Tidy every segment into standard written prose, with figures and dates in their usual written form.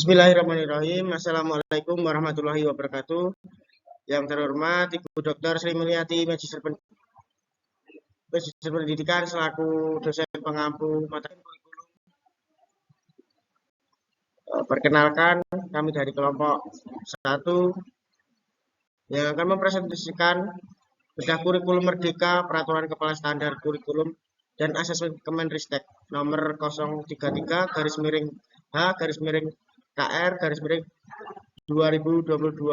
Bismillahirrahmanirrahim. Assalamualaikum warahmatullahi wabarakatuh. Yang terhormat Ibu Dr. Sri Mulyati, Magister Pendidikan selaku dosen pengampu materi kurikulum. Perkenalkan, kami dari kelompok 1 yang akan mempresentasikan bedah kurikulum merdeka, peraturan kepala standar kurikulum dan asesmen Kemenristek nomor 032-H-KR-2022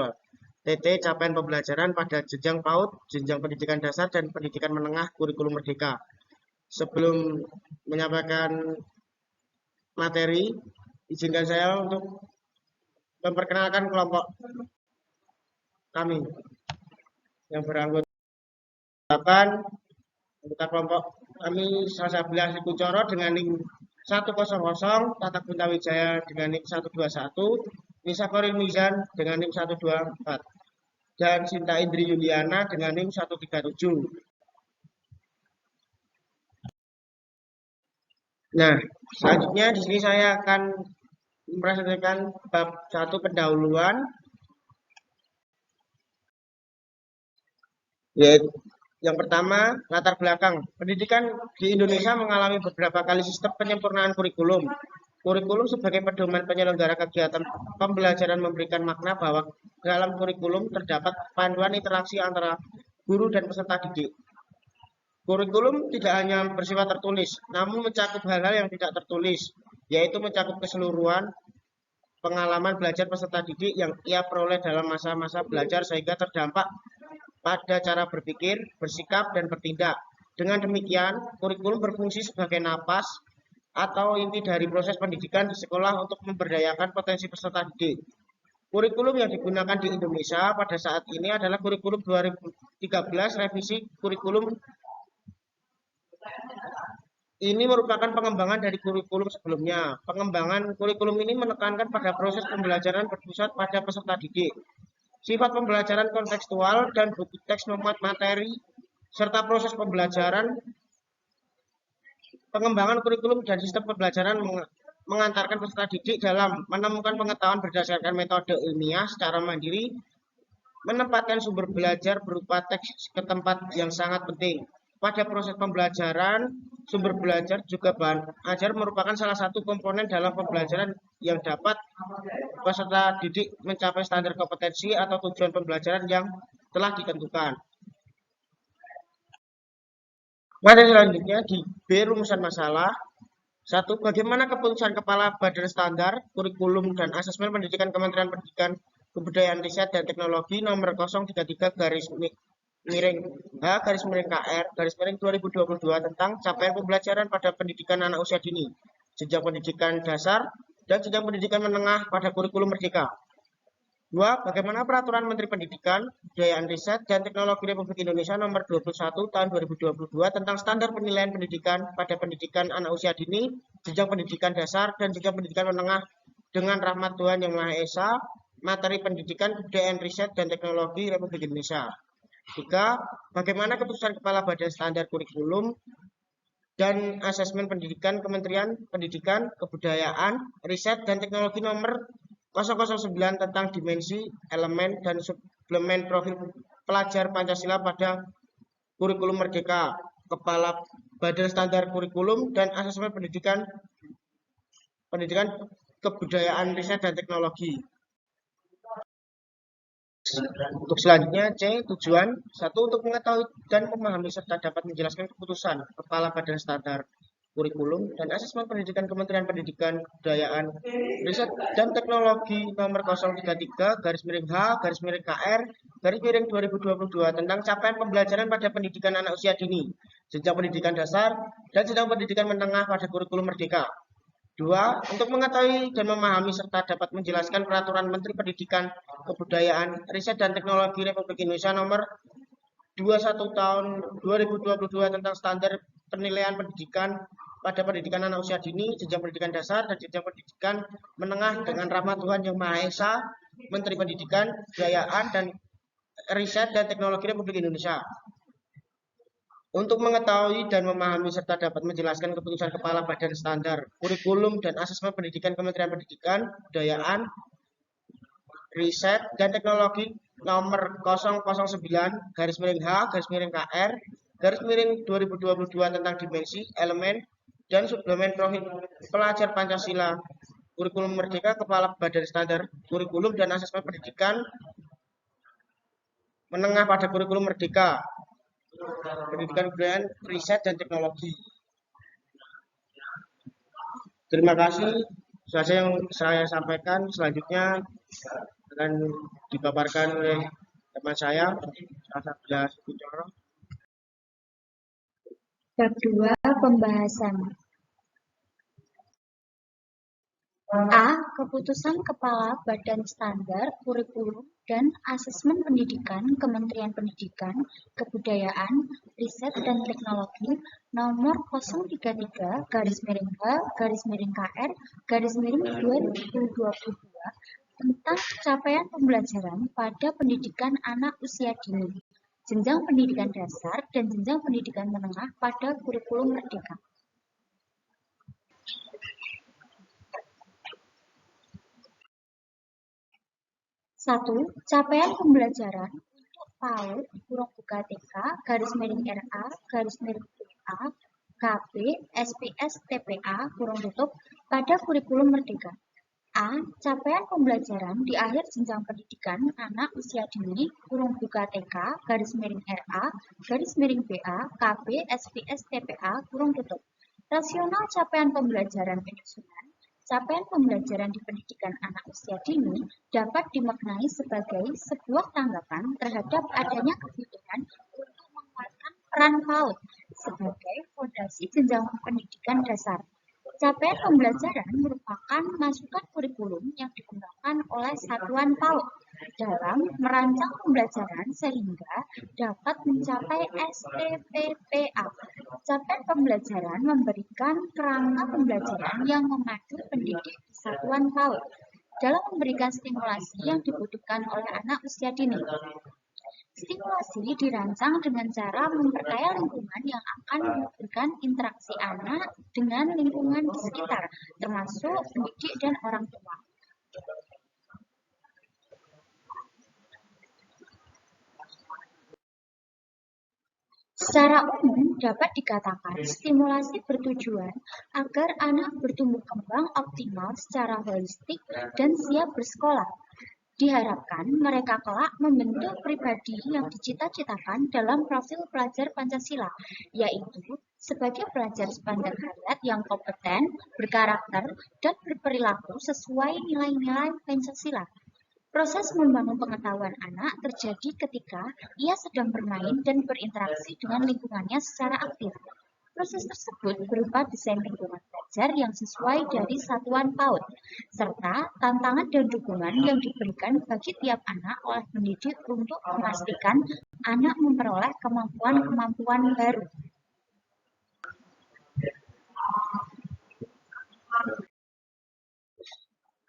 TT capaian pembelajaran pada jenjang PAUD, jenjang pendidikan dasar dan pendidikan menengah kurikulum merdeka. Sebelum menyampaikan materi, izinkan saya untuk memperkenalkan kelompok kami yang beranggotakan anggota kelompok kami Salsabila Kucoro dengan NIM 100, Tatak Buntawijaya dengan NIM 121, Nisa Koril Mizan dengan NIM 124, dan Sinta Indri Yuliana dengan NIM 137. Nah, selanjutnya di sini saya akan mempresentasikan bab 1 pendahuluan, yaitu yang pertama, latar belakang. Pendidikan di Indonesia mengalami beberapa kali sistem penyempurnaan kurikulum. Kurikulum sebagai pedoman penyelenggara kegiatan pembelajaran memberikan makna bahwa dalam kurikulum terdapat panduan interaksi antara guru dan peserta didik. Kurikulum tidak hanya bersifat tertulis, namun mencakup hal-hal yang tidak tertulis, yaitu mencakup keseluruhan pengalaman belajar peserta didik yang ia peroleh dalam masa-masa belajar sehingga terdampak pada cara berpikir, bersikap, dan bertindak. Dengan demikian, kurikulum berfungsi sebagai napas atau inti dari proses pendidikan di sekolah untuk memberdayakan potensi peserta didik. Kurikulum yang digunakan di Indonesia pada saat ini adalah kurikulum 2013 revisi kurikulum. Ini merupakan pengembangan dari kurikulum sebelumnya. Pengembangan kurikulum ini menekankan pada proses pembelajaran berpusat pada peserta didik. Sifat pembelajaran kontekstual dan buku teks memuat materi, serta proses pembelajaran, pengembangan kurikulum dan sistem pembelajaran mengantarkan peserta didik dalam menemukan pengetahuan berdasarkan metode ilmiah secara mandiri, menempatkan sumber belajar berupa teks ke tempat yang sangat penting. Pada proses pembelajaran, sumber belajar juga bahan ajar merupakan salah satu komponen dalam pembelajaran yang dapat peserta didik mencapai standar kompetensi atau tujuan pembelajaran yang telah ditentukan. Materi selanjutnya di B, rumusan masalah. 1. Bagaimana keputusan Kepala Badan Standar, Kurikulum, dan Asesmen Pendidikan Kementerian Pendidikan, Kebudayaan, Riset, dan Teknologi nomor 033-H-KR-2022 tentang capaian pembelajaran pada pendidikan anak usia dini, jenjang pendidikan dasar, dan jenjang pendidikan menengah pada kurikulum merdeka. 2. Bagaimana Peraturan Menteri Pendidikan, Kebudayaan, Riset, dan Teknologi Republik Indonesia nomor 21 tahun 2022 tentang standar penilaian pendidikan pada pendidikan anak usia dini, jenjang pendidikan dasar, dan jenjang pendidikan menengah dengan rahmat Tuhan Yang Maha Esa, materi pendidikan, kebudayaan, riset, dan teknologi Republik Indonesia. 3. Bagaimana keputusan Kepala Badan Standar Kurikulum dan Asesmen Pendidikan Kementerian Pendidikan, Kebudayaan, Riset, dan Teknologi nomor 009 tentang dimensi, elemen, dan suplemen profil pelajar Pancasila pada kurikulum merdeka. Kepala Badan Standar Kurikulum dan Asesmen Pendidikan, Kebudayaan, Riset, dan Teknologi. Untuk selanjutnya C, tujuan. 1. Untuk mengetahui dan memahami serta dapat menjelaskan keputusan Kepala Badan Standar Kurikulum dan Asesmen Pendidikan Kementerian Pendidikan, Kebudayaan, Riset, dan Teknologi nomor 033-H-KR-2022 tentang capaian pembelajaran pada pendidikan anak usia dini, jenjang pendidikan dasar, dan jenjang pendidikan menengah pada kurikulum merdeka. 2. Untuk mengetahui dan memahami serta dapat menjelaskan Peraturan Menteri Pendidikan, Kebudayaan, Riset, dan Teknologi Republik Indonesia nomor 21 tahun 2022 tentang standar penilaian pendidikan pada pendidikan anak usia dini, jenjang pendidikan dasar, dan jenjang pendidikan menengah dengan rahmat Tuhan Yang Maha Esa, Menteri Pendidikan, Kebudayaan, dan Riset, dan Teknologi Republik Indonesia. Untuk mengetahui dan memahami serta dapat menjelaskan keputusan Kepala Badan Standar, Kurikulum dan Asesmen Pendidikan Kementerian Pendidikan, Kebudayaan, Riset dan Teknologi nomor 009/H/KR (2022) tentang dimensi, elemen, dan subdomain profil pelajar Pancasila, Kurikulum Merdeka, Kepala Badan Standar, Kurikulum dan Asesmen Pendidikan Menengah pada Kurikulum Merdeka, Pendidikan Kebudayaan, Riset dan Teknologi. Terima kasih. Saja yang saya sampaikan. Selanjutnya akan dipaparkan oleh teman saya, Blas Kuncoro. Bab 2 Pembahasan. A. Keputusan Kepala Badan Standar, Kurikulum, dan Asesmen Pendidikan Kementerian Pendidikan, Kebudayaan, Riset dan Teknologi nomor 033/H/KR/2022 tentang capaian pembelajaran pada pendidikan anak usia dini, jenjang pendidikan dasar dan jenjang pendidikan menengah pada kurikulum merdeka. 1. Capaian pembelajaran untuk PAUD (TK, RA, PA, KB, SPS, TPA, pada kurikulum merdeka. A. Capaian pembelajaran di akhir jenjang pendidikan anak usia dini (TK, RA, PA, KB, SPS, TPA, Rasional capaian pembelajaran penyusunan. Capaian pembelajaran di pendidikan anak usia dini dapat dimaknai sebagai sebuah tanggapan terhadap adanya kebutuhan untuk menguatkan peran PAUD sebagai fondasi jenjang pendidikan dasar. Capaian pembelajaran merupakan masukan kurikulum yang digunakan oleh satuan PAUD dalam merancang pembelajaran sehingga dapat mencapai STPPA. Capaian pembelajaran memberikan kerangka pembelajaran yang memadu pendidik di satuan PAUD dalam memberikan stimulasi yang dibutuhkan oleh anak usia dini. Stimulasi dirancang dengan cara memperkaya lingkungan yang akan memberikan interaksi anak dengan lingkungan di sekitar, termasuk pendidik dan orang tua. Secara umum dapat dikatakan stimulasi bertujuan agar anak bertumbuh kembang optimal secara holistik dan siap bersekolah. Diharapkan mereka kelak membentuk pribadi yang dicita-citakan dalam profil pelajar Pancasila, yaitu sebagai pelajar sepanjang hayat yang kompeten, berkarakter, dan berperilaku sesuai nilai-nilai Pancasila. Proses membangun pengetahuan anak terjadi ketika ia sedang bermain dan berinteraksi dengan lingkungannya secara aktif. Proses tersebut berupa desain lingkungan belajar yang sesuai dari satuan PAUD, serta tantangan dan dukungan yang diberikan bagi tiap anak oleh pendidik untuk memastikan anak memperoleh kemampuan-kemampuan baru.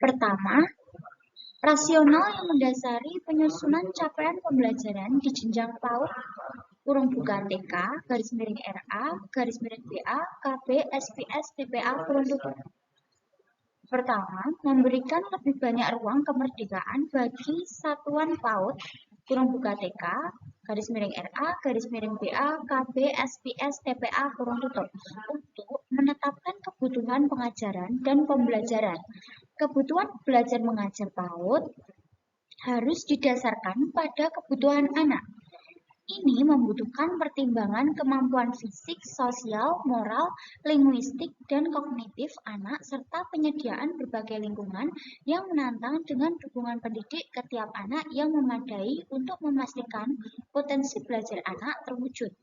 Pertama, rasional yang mendasari penyusunan capaian pembelajaran di jenjang PAUD (TK, RA, PA, KB, SPS, TPA, Pertama, memberikan lebih banyak ruang kemerdekaan bagi satuan PAUD (TK, RA, PA, KB, SPS, TPA, untuk menetapkan kebutuhan pengajaran dan pembelajaran. Kebutuhan belajar mengajar PAUD harus didasarkan pada kebutuhan anak. Ini membutuhkan pertimbangan kemampuan fisik, sosial, moral, linguistik, dan kognitif anak serta penyediaan berbagai lingkungan yang menantang dengan dukungan pendidik ke tiap anak yang memadai untuk memastikan potensi belajar anak terwujud.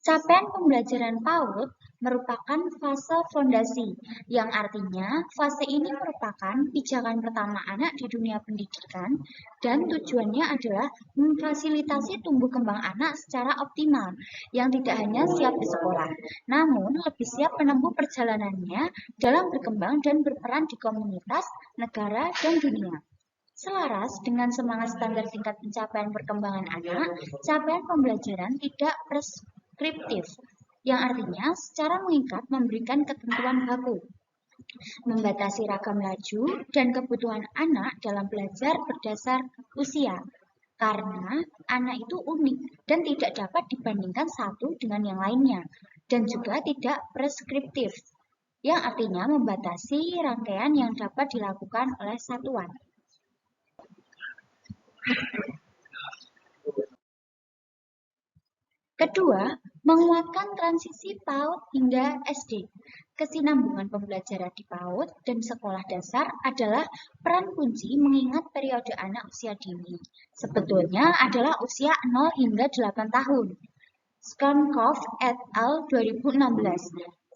Capaian pembelajaran PAUD merupakan fase fondasi, yang artinya fase ini merupakan pijakan pertama anak di dunia pendidikan dan tujuannya adalah memfasilitasi tumbuh kembang anak secara optimal, yang tidak hanya siap di sekolah, namun lebih siap menempuh perjalanannya dalam berkembang dan berperan di komunitas, negara, dan dunia. Selaras dengan semangat standar tingkat pencapaian perkembangan anak, capaian pembelajaran tidak preskriptif, yang artinya secara mengikat memberikan ketentuan baku, membatasi ragam laju dan kebutuhan anak dalam belajar berdasar usia. Karena anak itu unik dan tidak dapat dibandingkan satu dengan yang lainnya, dan juga tidak preskriptif, yang artinya membatasi rangkaian yang dapat dilakukan oleh satuan. Kedua, menguatkan transisi PAUD hingga SD. Kesinambungan pembelajaran di PAUD dan sekolah dasar adalah peran kunci mengingat periode anak usia dini. Sebetulnya adalah usia 0 hingga 8 tahun. Skronkov et al. 2016.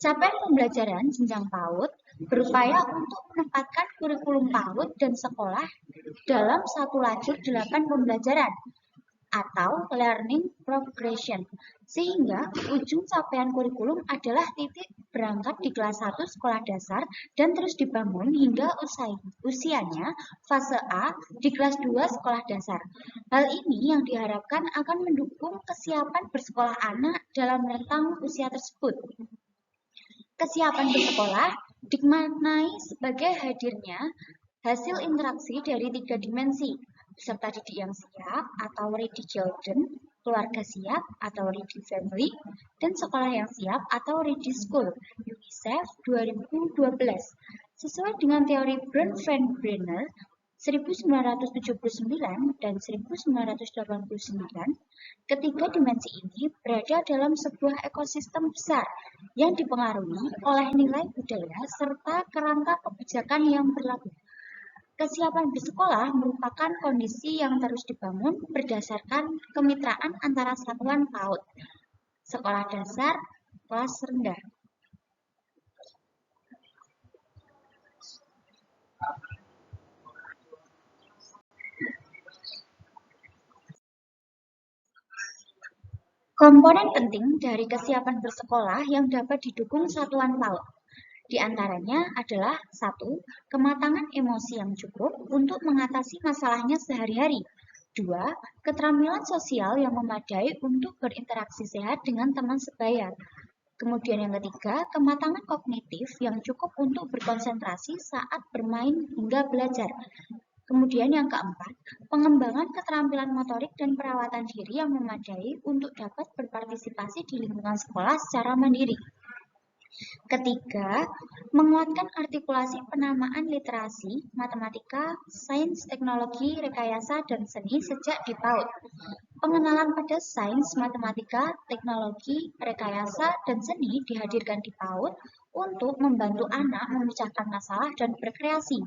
Capaian pembelajaran jenjang PAUD berupaya untuk menempatkan kurikulum PAUD dan sekolah dalam satu lajur 8 pembelajaran atau learning progression, sehingga ujung capaian kurikulum adalah titik berangkat di kelas 1 sekolah dasar dan terus dibangun hingga usianya fase A di kelas 2 sekolah dasar. Hal ini yang diharapkan akan mendukung kesiapan bersekolah anak dalam rentang usia tersebut. Kesiapan bersekolah dimaknai sebagai hadirnya hasil interaksi dari 3 dimensi, peserta didik yang siap atau ready children, keluarga siap atau ready family, dan sekolah yang siap atau ready school, UNICEF 2012. Sesuai dengan teori Brun-Van-Brenner 1979 dan 1989, ketiga dimensi ini berada dalam sebuah ekosistem besar yang dipengaruhi oleh nilai budaya serta kerangka kebijakan yang berlaku. Kesiapan bersekolah merupakan kondisi yang terus dibangun berdasarkan kemitraan antara satuan PAUD, sekolah dasar, kelas rendah. Komponen penting dari kesiapan bersekolah yang dapat didukung satuan PAUD di antaranya adalah 1. Kematangan emosi yang cukup untuk mengatasi masalahnya sehari-hari. 2. Keterampilan sosial yang memadai untuk berinteraksi sehat dengan teman sebaya. Kemudian yang ketiga, kematangan kognitif yang cukup untuk berkonsentrasi saat bermain hingga belajar. Kemudian yang keempat, pengembangan keterampilan motorik dan perawatan diri yang memadai untuk dapat berpartisipasi di lingkungan sekolah secara mandiri. Ketiga, menguatkan artikulasi penamaan literasi, matematika, sains, teknologi, rekayasa, dan seni sejak di PAUD. Pengenalan pada sains, matematika, teknologi, rekayasa, dan seni dihadirkan di PAUD untuk membantu anak memecahkan masalah dan berkreasi.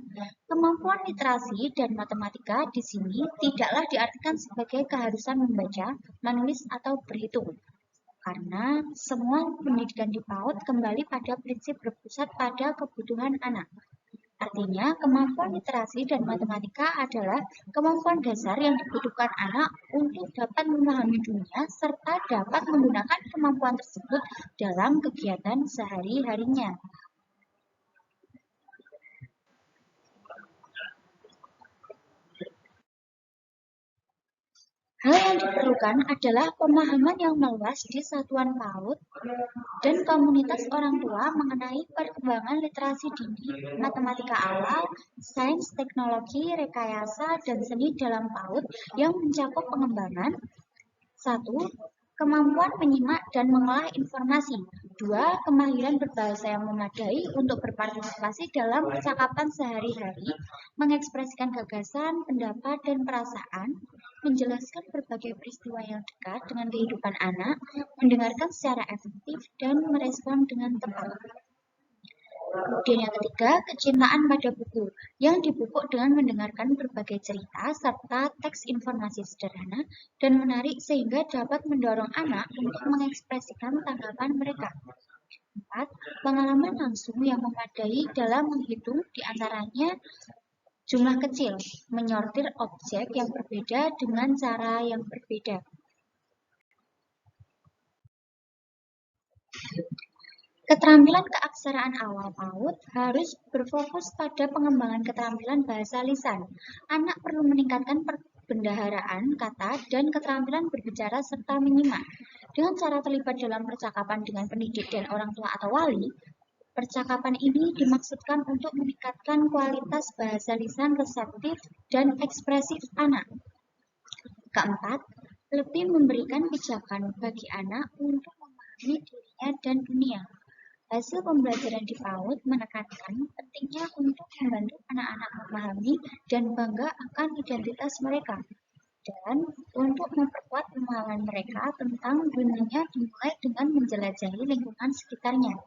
Kemampuan literasi dan matematika di sini tidaklah diartikan sebagai keharusan membaca, menulis, atau berhitung. Karena semua pendidikan di PAUD kembali pada prinsip berpusat pada kebutuhan anak. Artinya, kemampuan literasi dan matematika adalah kemampuan dasar yang dibutuhkan anak untuk dapat memahami dunia serta dapat menggunakan kemampuan tersebut dalam kegiatan sehari-harinya. Hal yang diperlukan adalah pemahaman yang meluas di satuan PAUD dan komunitas orang tua mengenai perkembangan literasi dini, matematika awal, sains, teknologi, rekayasa, dan seni dalam PAUD yang mencakup pengembangan 1. Kemampuan menyimak dan mengolah informasi. 2. Kemahiran berbahasa yang memadai untuk berpartisipasi dalam percakapan sehari-hari, mengekspresikan gagasan, pendapat, dan perasaan, menjelaskan berbagai peristiwa yang dekat dengan kehidupan anak, mendengarkan secara efektif, dan merespon dengan tepat. Kemudian yang ketiga, kecintaan pada buku, yang dipupuk dengan mendengarkan berbagai cerita serta teks informasi sederhana dan menarik sehingga dapat mendorong anak untuk mengekspresikan tanggapan mereka. 4. Pengalaman langsung yang memadai dalam menghitung diantaranya jumlah kecil, menyortir objek yang berbeda dengan cara yang berbeda. Keterampilan keaksaraan awal PAUD harus berfokus pada pengembangan keterampilan bahasa lisan. Anak perlu meningkatkan perbendaharaan kata dan keterampilan berbicara serta menyimak. Dengan cara terlibat dalam percakapan dengan pendidik dan orang tua atau wali, percakapan ini dimaksudkan untuk meningkatkan kualitas bahasa lisan reseptif dan ekspresif anak. Keempat, lebih memberikan pijakan bagi anak untuk memahami dirinya dan dunia. Hasil pembelajaran di PAUD menekankan pentingnya untuk membantu anak-anak memahami dan bangga akan identitas mereka, dan untuk memperkuat pemahaman mereka tentang dunia dimulai dengan menjelajahi lingkungan sekitarnya.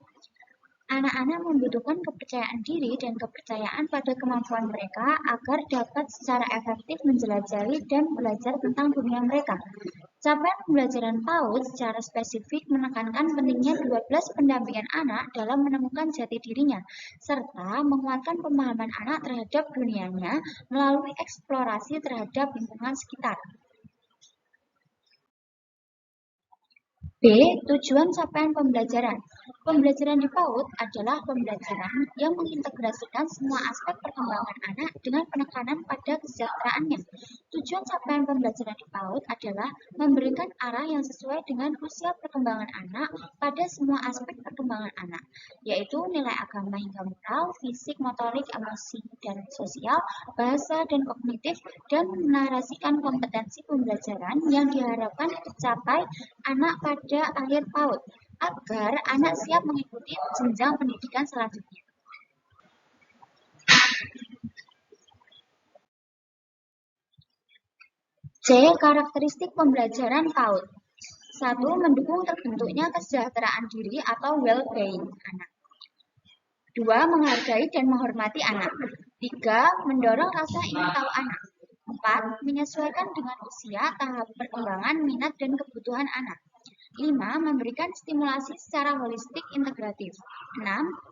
Anak-anak membutuhkan kepercayaan diri dan kepercayaan pada kemampuan mereka agar dapat secara efektif menjelajahi dan belajar tentang dunia mereka. Capaian pembelajaran PAUD secara spesifik menekankan pentingnya 12 pendampingan anak dalam menemukan jati dirinya, serta menguatkan pemahaman anak terhadap dunianya melalui eksplorasi terhadap lingkungan sekitar. B. Tujuan capaian pembelajaran. Pembelajaran di PAUD adalah pembelajaran yang mengintegrasikan semua aspek perkembangan anak dengan penekanan pada kesejahteraannya. Tujuan capaian pembelajaran di PAUD adalah memberikan arah yang sesuai dengan usia perkembangan anak pada semua aspek perkembangan anak, yaitu nilai agama hingga moral, fisik, motorik, emosi, dan sosial, bahasa, dan kognitif, dan menarasikan kompetensi pembelajaran yang diharapkan tercapai anak pada akhir PAUD, agar anak siap mengikuti jenjang pendidikan selanjutnya. C. Karakteristik pembelajaran PAUD. 1. Mendukung terbentuknya kesejahteraan diri atau well-being anak. 2. Menghargai dan menghormati anak. 3. Mendorong rasa ingin tahu anak. 4. Menyesuaikan dengan usia, tahap perkembangan, minat, dan kebutuhan anak. 5. Memberikan stimulasi secara holistik integratif. 6.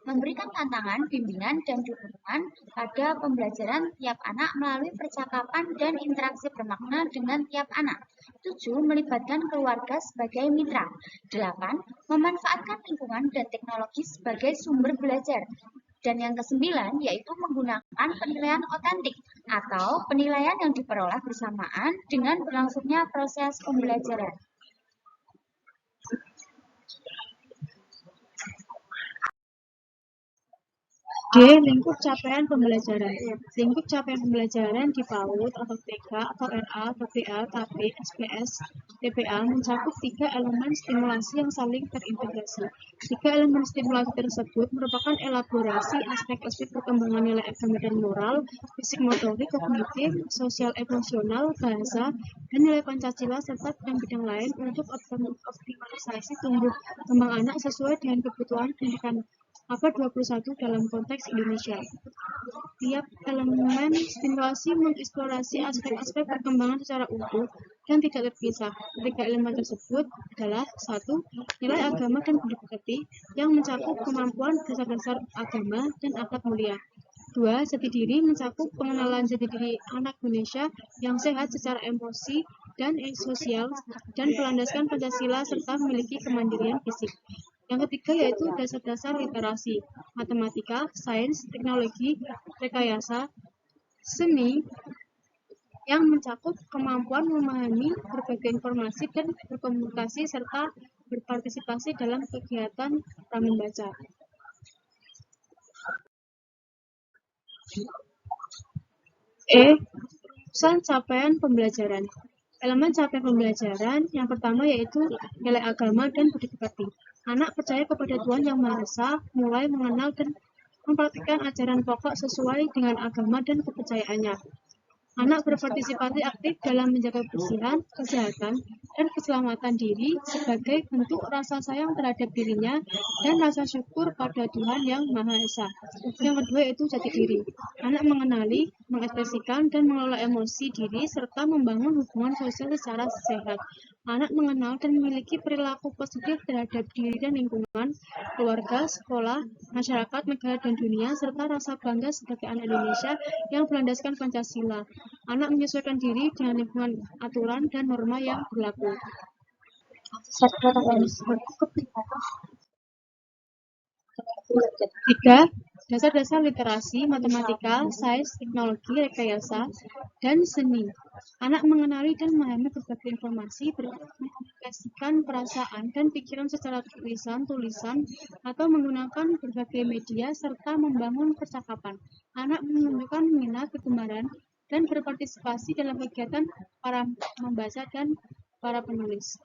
Memberikan tantangan, bimbingan, dan dukungan pada pembelajaran tiap anak melalui percakapan dan interaksi bermakna dengan tiap anak. 7. Melibatkan keluarga sebagai mitra. 8. Memanfaatkan lingkungan dan teknologi sebagai sumber belajar. Dan yang kesembilan, yaitu menggunakan penilaian otentik atau penilaian yang diperoleh bersamaan dengan berlangsungnya proses pembelajaran. D. Lingkup capaian pembelajaran. Lingkup capaian pembelajaran di PAUD atau TK atau RA, KPA, KP, SPS, TPA mencakup 3 elemen stimulasi yang saling terintegrasi. 3 elemen stimulasi tersebut merupakan elaborasi aspek-aspek perkembangan nilai agama dan moral, fisik motorik, kognitif, sosial emosional, bahasa, dan nilai Pancasila serta bidang-bidang lain untuk optimalisasi tumbuh kembang anak sesuai dengan kebutuhan pendidikan abad 21 dalam konteks Indonesia. Tiap elemen stimulasi mengeksplorasi aspek-aspek perkembangan secara utuh dan tidak terpisah. Ketiga elemen tersebut adalah 1. Nilai agama dan budi yang mencakup kemampuan dasar-dasar agama dan akhlak mulia. 2. Jati diri mencakup pengenalan jati diri anak Indonesia yang sehat secara emosi dan sosial dan berlandaskan Pancasila serta memiliki kemandirian fisik. Yang ketiga yaitu dasar-dasar literasi, matematika, sains, teknologi, rekayasa, seni, yang mencakup kemampuan memahami berbagai informasi dan berkomunikasi serta berpartisipasi dalam kegiatan pramembaca. E. Urusan capaian pembelajaran. Elemen capaian pembelajaran yang pertama yaitu nilai agama dan budi pekerti. Anak percaya kepada Tuhan Yang Maha Esa, mulai mengenal dan mempraktikkan ajaran pokok sesuai dengan agama dan kepercayaannya. Anak berpartisipasi aktif dalam menjaga kebersihan, kesehatan, dan keselamatan diri sebagai bentuk rasa sayang terhadap dirinya dan rasa syukur pada Tuhan Yang Maha Esa. Yang kedua yaitu jati diri. Anak mengenali, mengekspresikan, dan mengelola emosi diri serta membangun hubungan sosial secara sehat. Anak mengenal dan memiliki perilaku positif terhadap diri dan lingkungan, keluarga, sekolah, masyarakat, negara, dan dunia, serta rasa bangga sebagai anak Indonesia yang berlandaskan Pancasila. Anak menyesuaikan diri dengan lingkungan aturan dan norma yang berlaku. 3. Dasar-dasar literasi, matematika, sains, teknologi, rekayasa, dan seni. Anak mengenali dan memahami berbagai informasi, mengkomunikasikan perasaan dan pikiran secara tulisan, atau menggunakan berbagai media, serta membangun percakapan. Anak menunjukkan minat, kegemaran, dan berpartisipasi dalam kegiatan para membaca dan para penulis.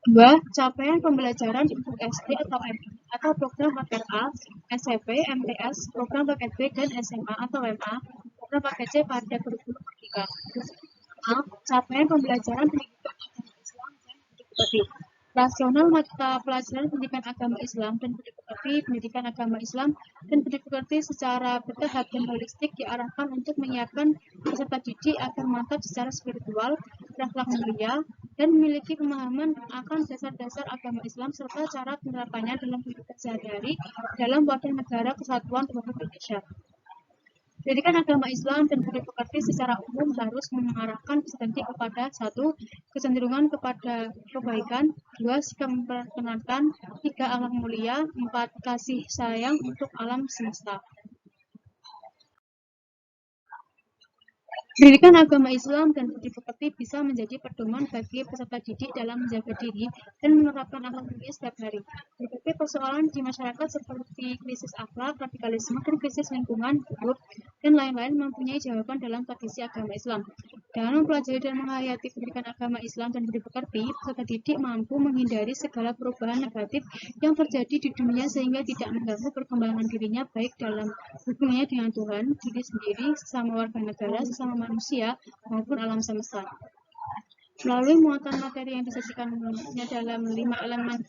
2. Capaian pembelajaran di untuk SD atau MI atau program paket A, SMP, MTS, program paket B, dan SMA atau MA, program paket C pada kurikulum merdeka. A. Capaian pembelajaran pendidikan agama Islam dan budi pekerti. Rasional mata pelajaran pendidikan agama Islam dan budi pekerti, pendidikan agama Islam dan budi pekerti secara bertahap dan holistik diarahkan untuk menyiapkan peserta didik agar mantap secara spiritual, berakhlak mulia, dan memiliki pemahaman akan dasar-dasar agama Islam serta cara penerapannya dalam kehidupan sehari-hari dalam wadah negara kesatuan Republik Indonesia. Pendidikan agama Islam dan budi pekerti secara umum harus mengarahkan peserta didik kepada 1. Kecenderungan kepada kebaikan, 2. Sikap memperkenankan, 3. Akhlak mulia, 4. Kasih sayang untuk alam semesta. Pendidikan agama Islam dan budi pekerti bisa menjadi pedoman bagi peserta didik dalam menjaga diri dan menerapkan akhlak mulia setiap hari. Berbagai persoalan di masyarakat seperti krisis akhlak, radikalisme, dan krisis lingkungan hidup, dan lain-lain mempunyai jawaban dalam tradisi agama Islam. Dengan mempelajari dan menghayati pendidikan agama Islam dan budi pekerti, peserta didik mampu menghindari segala perubahan negatif yang terjadi di dunia sehingga tidak mengganggu perkembangan dirinya baik dalam hubungannya dengan Tuhan, diri sendiri, sesama warga negara, sesama manusia, maupun alam semesta. Melalui muatan materi yang disajikannya dalam 5 elemen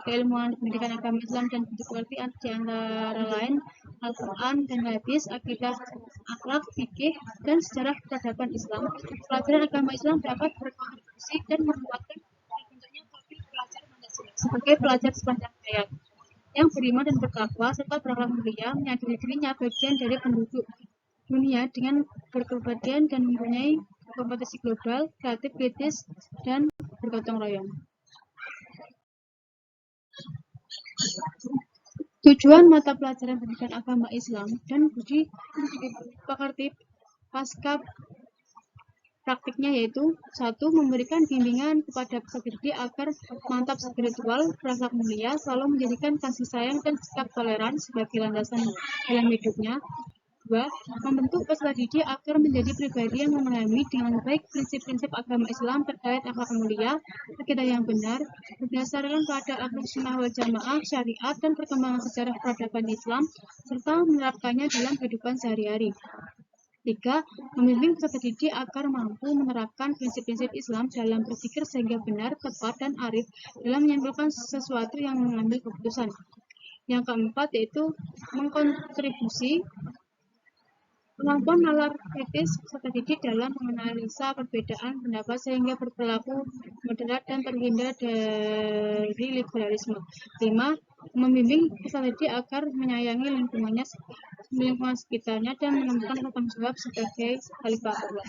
keilmuan pendidikan agama Islam dan budi pekerti di antara lain Al-Quran dan hadis, akidah, akhlak, fikih, dan sejarah peradaban Islam. Pelajaran agama Islam dapat berkontribusi dan menguatkan terbentuknya profil pelajar Pancasila sebagai pelajar sepanjang hayat yang beriman dan bertakwa serta berakhlak mulia, menyadari dirinya bagian dari penduduk dunia dengan berkepribadian dan mempunyai kompetisi global, kreatif, kritis, dan bergotong royong. Tujuan mata pelajaran pendidikan agama Islam dan budi pekerti pasca praktiknya yaitu 1. Memberikan bimbingan kepada peserta didik agar mantap spiritual, berakhlak mulia, selalu menjadikan kasih sayang dan sikap toleran sebagai landasan dalam hidupnya. 2. Membentuk peserta didik agar menjadi pribadi yang memahami dengan baik prinsip-prinsip agama Islam terkait akhlak mulia, akidah yang benar, berdasarkan pada Ahlus Sunnah wal Jamaah, syariat, dan perkembangan sejarah peradaban Islam, serta menerapkannya dalam kehidupan sehari-hari. 3. Membimbing peserta didik agar mampu menerapkan prinsip-prinsip Islam dalam berpikir sehingga benar, tepat, dan arif dalam menyimpulkan sesuatu yang mengambil keputusan. Yang keempat yaitu mengkontribusi kemampuan nalar kritis peserta didik dalam menganalisa perbedaan pendapat sehingga berperilaku moderat dan terhindar dari liberalisme. 5. Membimbing peserta didik agar menyayangi lingkungan sekitarnya dan menemukan tanggung jawab sebagai khalifah Allah.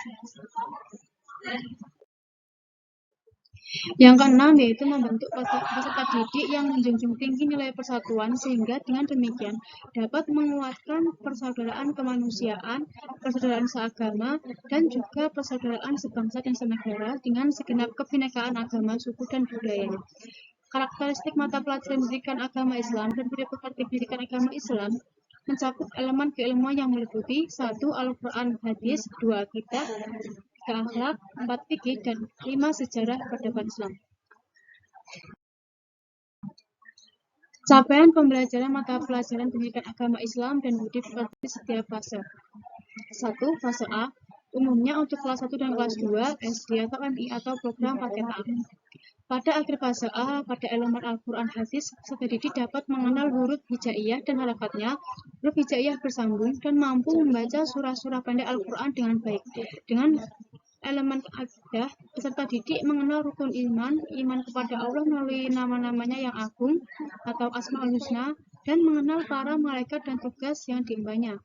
Yang keenam yaitu membentuk peserta didik yang menjunjung tinggi nilai persatuan sehingga dengan demikian dapat menguatkan persaudaraan kemanusiaan, persaudaraan seagama, dan juga persaudaraan sebangsa dan senegara dengan segenap kebinekaan agama, suku, dan budayanya. Karakteristik mata pelajaran pendidikan agama Islam dan budi pekerti pendidikan agama Islam mencakup elemen keilmuan yang meliputi 1. Al-Quran, hadis, 2. Akidah, 3. Akhlak, 4. Fikih, dan 5. Sejarah peradaban Islam. Capaian pembelajaran mata pelajaran pendidikan agama Islam dan budi pekerti setiap fase. 1. Fase A. Umumnya untuk kelas 1 dan kelas 2, SD atau MI atau program paket A. Pada akhir fase A, pada elemen Al-Quran hadis, peserta didik dapat mengenal huruf hijaiyah dan harakatnya, huruf hijaiyah bersambung, dan mampu membaca surah-surah pendek Al-Quran dengan baik. Dengan elemen akidah, peserta didik mengenal rukun iman, iman kepada Allah melalui nama-namanya yang agung atau Asmaul Husna, dan mengenal para malaikat dan tugas yang diembannya.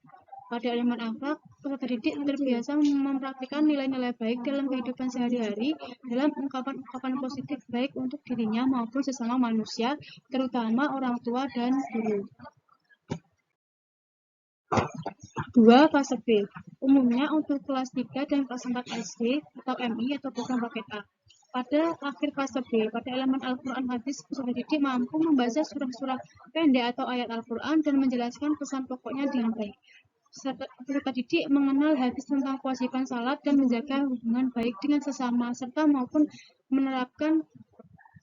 Pada elemen akhlak, peserta didik terbiasa mempraktikkan nilai-nilai baik dalam kehidupan sehari-hari dalam ungkapan-ungkapan positif baik untuk dirinya maupun sesama manusia, terutama orang tua dan guru. 2. Fase B. Umumnya untuk kelas 3 dan kelas 4 SD atau MI atau program paket A. Pada akhir fase B, pada elemen Al-Quran hadis, peserta didik mampu membaca surah-surah pendek atau ayat Al-Quran dan menjelaskan pesan pokoknya dengan baik. Peserta didik mengenal hadis tentang kewajiban salat dan menjaga hubungan baik dengan sesama, serta maupun menerapkan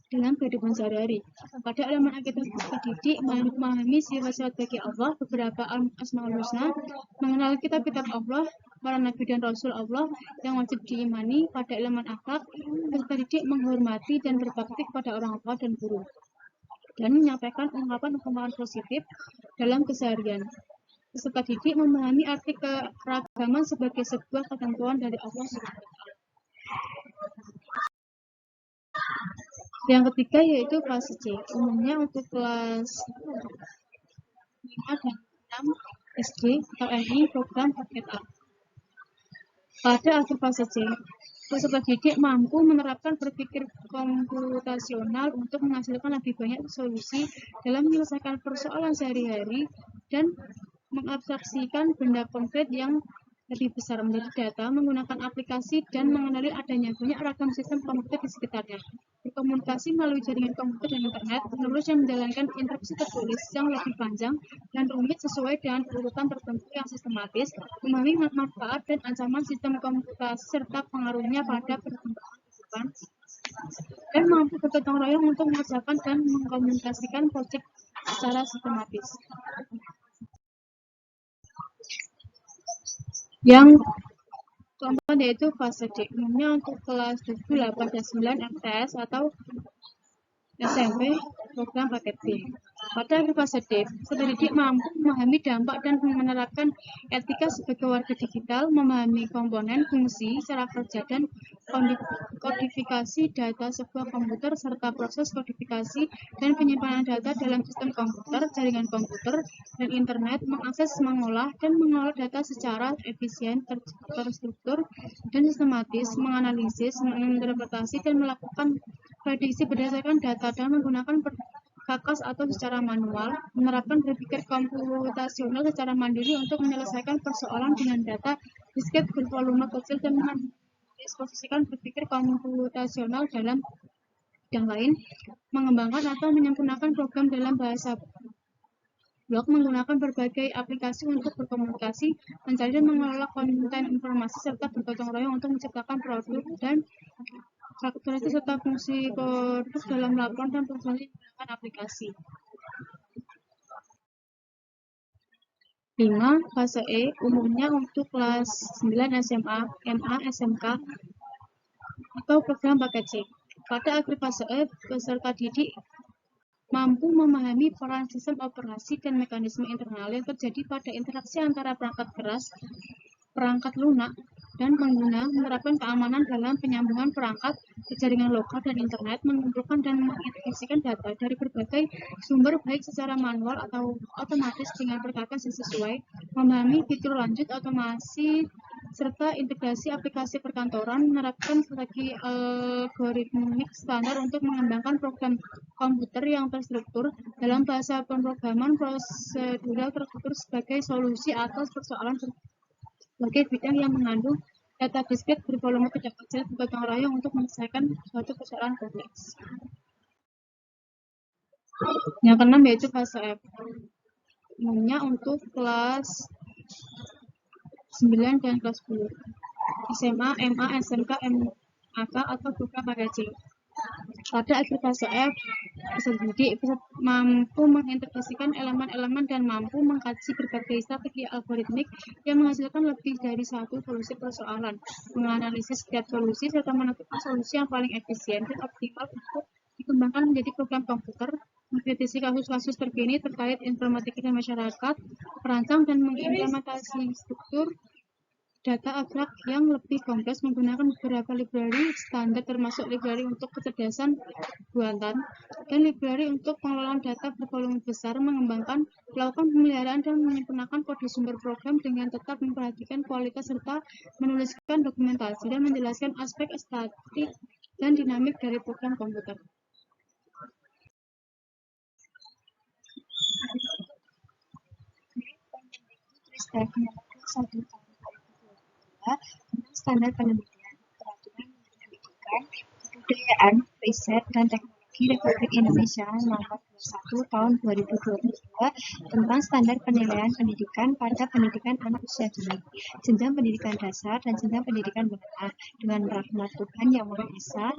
dalam kehidupan sehari-hari. Pada elemen akidah peserta didik memahami sifat-sifat bagi Allah, beberapa asmaul husna, mengenal kitab-kitab Allah, para nabi dan rasul Allah yang wajib diimani. Pada elemen akhlak, peserta didik menghormati dan berbakti kepada orang tua dan guru, dan menyampaikan ungkapan-ungkapan positif dalam keseharian. Peserta didik memahami arti keragaman sebagai sebuah ketentuan dari Allah SWT. Yang ketiga yaitu fase C, umumnya untuk kelas 5 dan 6 SD atau MI program paket A. Pada akhir fase C, peserta didik mampu menerapkan berpikir komputasional untuk menghasilkan lebih banyak solusi dalam menyelesaikan persoalan sehari-hari dan mengabstraksikan benda konkret yang lebih besar menjadi data menggunakan aplikasi dan mengenali adanya banyak ragam sistem komputer di sekitarnya. Berkomunikasi melalui jaringan komputer dan internet, penulis yang menjalankan instruksi tertulis yang lebih panjang dan rumit sesuai dengan urutan tertentu yang sistematis, memahami manfaat dan ancaman sistem komputasi serta pengaruhnya pada perkembangan kehidupan, dan mampu bergotong royong untuk mengerjakan dan mengkomunikasikan proyek secara sistematis. Yang keempat yaitu fase D, umumnya untuk kelas 7, 8, dan 9 MTS atau SMP program paket B. Pada akhir fase D, peserta didik mampu memahami dampak dan menerapkan etika sebagai warga digital, memahami komponen, fungsi, cara kerja, dan kodifikasi data sebuah komputer, serta proses kodifikasi dan penyimpanan data dalam sistem komputer, jaringan komputer, dan internet, mengakses, mengolah, dan mengelola data secara efisien, terstruktur, dan sistematis, menganalisis, menginterpretasi, dan melakukan prediksi berdasarkan data dan menggunakan perkakas atau secara manual, menerapkan berpikir komputasional secara mandiri untuk menyelesaikan persoalan dengan data disket bervolume kecil dan mendisposisikan berpikir komputasional dalam bidang lain, mengembangkan atau menyempurnakan program dalam bahasa blog, menggunakan berbagai aplikasi untuk berkomunikasi, mencari dan mengelola konten informasi, serta bergotong royong untuk menciptakan produk dan kalkulasi serta fungsi produk dalam laporan dan proses menggunakan aplikasi. 5. Fase E, umumnya untuk kelas 9 SMA, MA, SMK, atau program paket C. Pada akhir fase E, peserta didik mampu memahami peran sistem operasi dan mekanisme internal yang terjadi pada interaksi antara perangkat keras, perangkat lunak, dan pengguna, menerapkan keamanan dalam penyambungan perangkat ke jaringan lokal dan internet, mengumpulkan dan mengintegrasikan data dari berbagai sumber baik secara manual atau otomatis dengan perkakas yang sesuai, memahami fitur lanjut otomasi serta integrasi aplikasi perkantoran, menerapkan strategi algoritmik standar untuk mengembangkan program komputer yang terstruktur dalam bahasa pemrograman prosedural terstruktur sebagai solusi atas persoalan sebagai bidang yang mengandung data disket bervolume tidak kecil bergotong royong untuk menyelesaikan suatu persoalan kompleks. Yang keenam yaitu fase F, umumnya untuk kelas 9 dan kelas 10, SMA, MA, SMK, MAK, atau program paket C. Pada akhir fase F, peserta didik mampu mengintegrasikan elemen-elemen dan mampu mengkaji berbagai strategi algoritmik yang menghasilkan lebih dari satu solusi persoalan, menganalisis setiap solusi, serta menentukan solusi yang paling efisien dan optimal untuk dikembangkan menjadi program komputer, mengkritisi kasus-kasus terkini terkait informatika dan masyarakat, merancang dan mengimplementasi struktur data abstrak yang lebih kompleks menggunakan beberapa library standar termasuk library untuk kecerdasan buatan, dan library untuk pengelolaan data bervolume besar, melakukan pemeliharaan dan menyempurnakan kode sumber program dengan tetap memperhatikan kualitas serta menuliskan dokumentasi dan menjelaskan aspek estetik dan dinamik dari program komputer. Tentang standar penelitian, peraturan Menteri Pendidikan, Kebudayaan, Riset, dan Teknologi Republik Indonesia Nomor 21 Tahun 2022 tentang standar penilaian pendidikan pada pendidikan anak usia dini, jenjang pendidikan dasar dan jenjang pendidikan menengah. Dengan rahmat Tuhan Yang Maha Esa,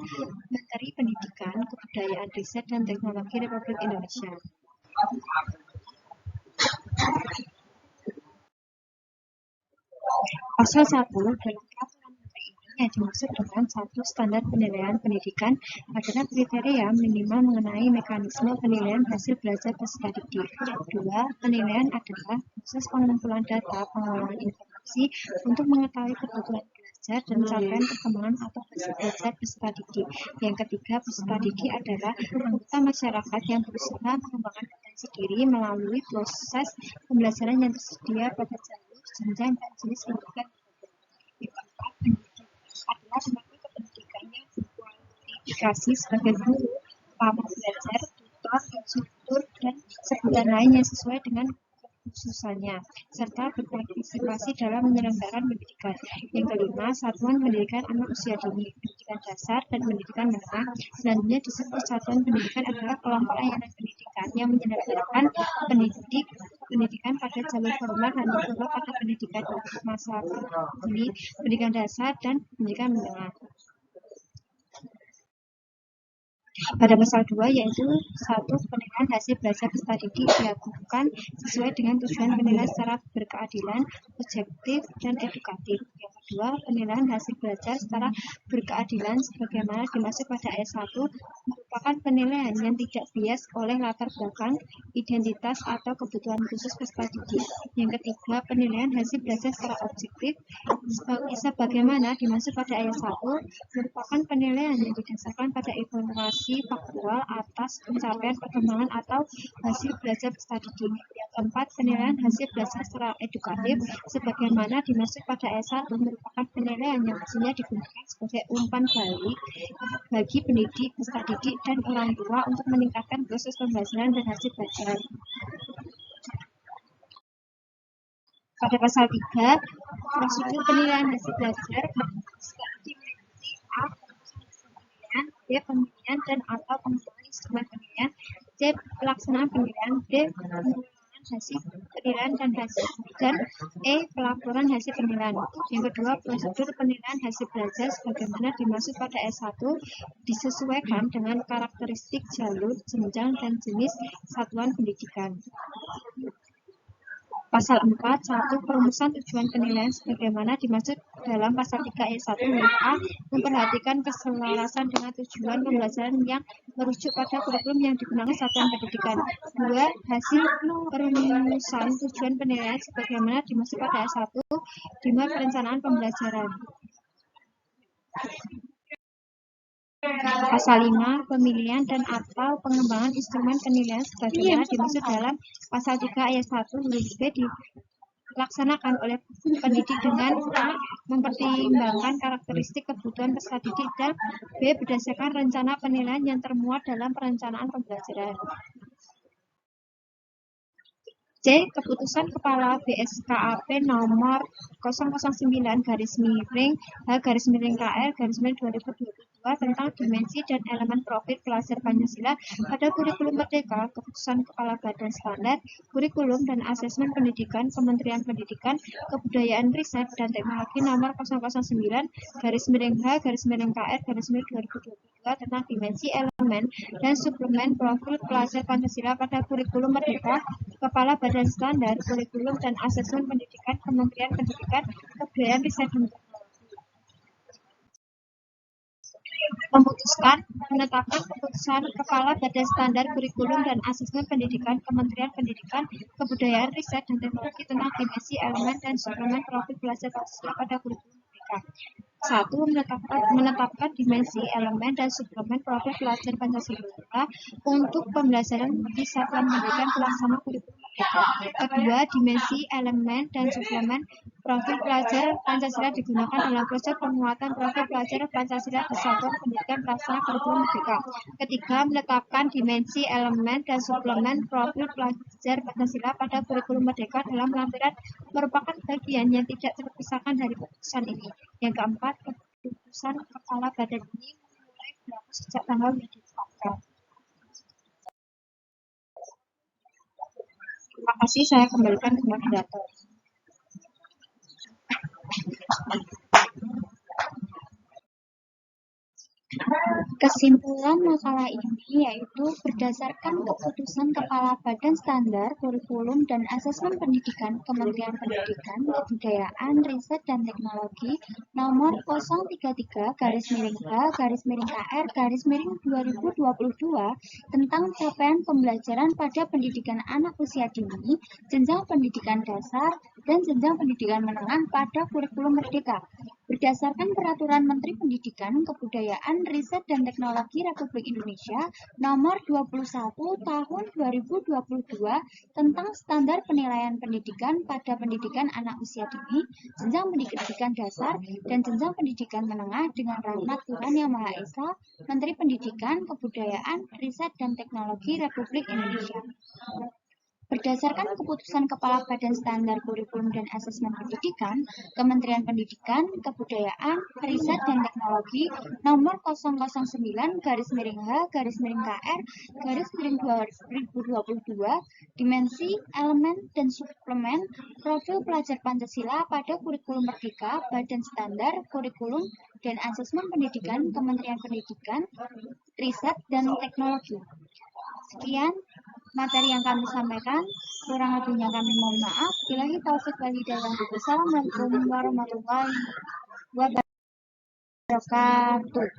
Menteri Pendidikan, Kebudayaan, Riset, dan Teknologi Republik Indonesia. Pasal 1 dalam peraturan menteri ini yang dimaksud dengan 1. Standar penilaian pendidikan adalah kriteria minimal mengenai mekanisme penilaian hasil belajar peserta didik. 2. Penilaian adalah proses pengumpulan data pengelolaan informasi untuk mengetahui kebutuhan belajar dan capaian perkembangan atau hasil belajar peserta didik. Yang ketiga, peserta didik adalah anggota masyarakat yang berusaha mengembangkan potensi diri melalui proses pembelajaran yang tersedia pada jalur jenjang dan jenis pendidikan. Yang keempat, pendidik adalah tenaga kependidikan yang berkualifikasi sebagai guru, paman belajar, tutor, instruktur, dan sebutan lain yang sesuai dengan kekhususannya, serta berpartisipasi dalam menyelenggarakan pendidikan. Yang kelima, satuan pendidikan anak usia dini, pendidikan dasar, dan pendidikan menengah. Selanjutnya disebut satuan pendidikan adalah kelompok layanan pendidikan yang menyelenggarakan pendidikan pada jalur formal dan informal pada pendidikan masa kini, pendidikan dasar, dan pendidikan menengah. Pada pasal 2 yaitu 1. Penilaian hasil belajar peserta didik dilakukan sesuai dengan tujuan penilaian secara berkeadilan, objektif, dan edukatif. Yang kedua, penilaian hasil belajar secara berkeadilan sebagaimana dimaksud pada ayat 1 merupakan penilaian yang tidak bias oleh latar belakang, identitas, atau kebutuhan khusus peserta didik. Yang ketiga, penilaian hasil belajar secara objektif sebagaimana dimaksud pada ayat 1 merupakan penilaian yang didasarkan pada informasi faktual atas pencapaian perkembangan atau hasil belajar peserta didik. Yang keempat, penilaian hasil belajar secara edukatif sebagaimana dimaksud pada ayat 1 merupakan penilaian yang biasanya digunakan sebagai umpan balik bagi pendidik, peserta didik, dan orang tua untuk meningkatkan proses pembelajaran dan hasil belajar. Pada pasal 3, prosedur penilaian hasil belajar A. Penilaian, B. Pemilihan dan atau pengembangan instrumen penilaian, C. Pelaksanaan penilaian, D. Pengulangan hasil penilaian dan E. Pelaporan hasil penilaian. Yang kedua, prosedur penilaian hasil belajar sebagaimana dimaksud pada ayat 1 disesuaikan dengan karakteristik jalur, jenjang, dan jenis satuan pendidikan. Pasal 4, 1. Perumusan tujuan penilaian sebagaimana dimaksud dalam pasal 3 ayat 1 huruf A memperhatikan keselarasan dengan tujuan pembelajaran yang merujuk pada kurikulum yang digunakan satuan pendidikan. 2. Hasil perumusan tujuan penilaian sebagaimana dimaksud pada ayat 1 dengan perencanaan pembelajaran. Pasal 5, pemilihan dan atau pengembangan instrumen penilaian sebagaimana dimaksud dalam pasal 3 ayat 1 huruf B dilaksanakan oleh pendidik dengan A. Mempertimbangkan karakteristik kebutuhan peserta didik dan B. Berdasarkan rencana penilaian yang termuat dalam perencanaan pembelajaran. C. Keputusan Kepala BSKAP nomor 009-H-KR-2022 tentang dimensi dan elemen profil pelajar Pancasila pada kurikulum Merdeka, Keputusan Kepala Badan Standar Kurikulum dan Asesmen Pendidikan Kementerian Pendidikan, Kebudayaan, Riset, dan Teknologi nomor 009-H-KR-2022 tentang dimensi, elemen, dan suplemen profil pelajar Pancasila pada kurikulum Merdeka, Kepala Badan Standar Kurikulum dan Asesmen Pendidikan Kementerian Pendidikan, Kebudayaan, Riset, dan Teknologi. Memutuskan menetapkan keputusan Kepala Badan Standar Kurikulum dan Asesmen Pendidikan Kementerian Pendidikan, Kebudayaan, Riset, dan Teknologi tentang dimensi, elemen, dan suplemen profil pelajar Pancasila pada kurikulum Merdeka. Merdeka. 1. Menetapkan dimensi, elemen, dan suplemen profil pelajar Pancasila untuk pembelajaran di satuan pendidikan pelaksana kurikulum Merdeka. Kedua, dimensi, elemen, dan suplemen profil pelajar Pancasila digunakan dalam proses penguatan profil pelajar Pancasila di satuan pendidikan pelaksana kurikulum Merdeka. Ketiga, menetapkan dimensi, elemen, dan suplemen profil pelajar Pancasila pada kurikulum Merdeka dalam lampiran merupakan bagian yang tidak terpisahkan dari keputusan ini. Yang keempat, keputusan kepala badan ini mulai berlaku sejak tanggal yang ditetapkan. Terima kasih, saya kembalikan ke moderator. Kesimpulan makalah ini yaitu berdasarkan keputusan Kepala Badan Standar Kurikulum dan Asesmen Pendidikan Kementerian Pendidikan, Kebudayaan, Riset dan Teknologi nomor 033-H-KR-2022 tentang capaian pembelajaran pada pendidikan anak usia dini, jenjang pendidikan dasar, dan jenjang pendidikan menengah pada kurikulum Merdeka. Berdasarkan Peraturan Menteri Pendidikan, Kebudayaan, Riset dan Teknologi Republik Indonesia Nomor 21 Tahun 2022 tentang Standar Penilaian Pendidikan pada Pendidikan Anak Usia Dini, Jenjang Pendidikan Dasar, dan Jenjang Pendidikan Menengah dengan rahmat Tuhan Yang Maha Esa, Menteri Pendidikan, Kebudayaan, Riset dan Teknologi Republik Indonesia. Berdasarkan keputusan Kepala Badan Standar Kurikulum dan Asesmen Pendidikan, Kementerian Pendidikan, Kebudayaan, Riset dan Teknologi nomor 009-H-KR-2022, dimensi, elemen, dan suplemen profil pelajar Pancasila pada kurikulum Merdeka, Badan Standar Kurikulum dan Asesmen Pendidikan, Kementerian Pendidikan, Riset dan Teknologi. Sekian materi yang kami sampaikan, kurang lebihnya kami mohon maaf. Billahi taufik wal hidayah. Wassalamualaikum warahmatullahi wabarakatuh.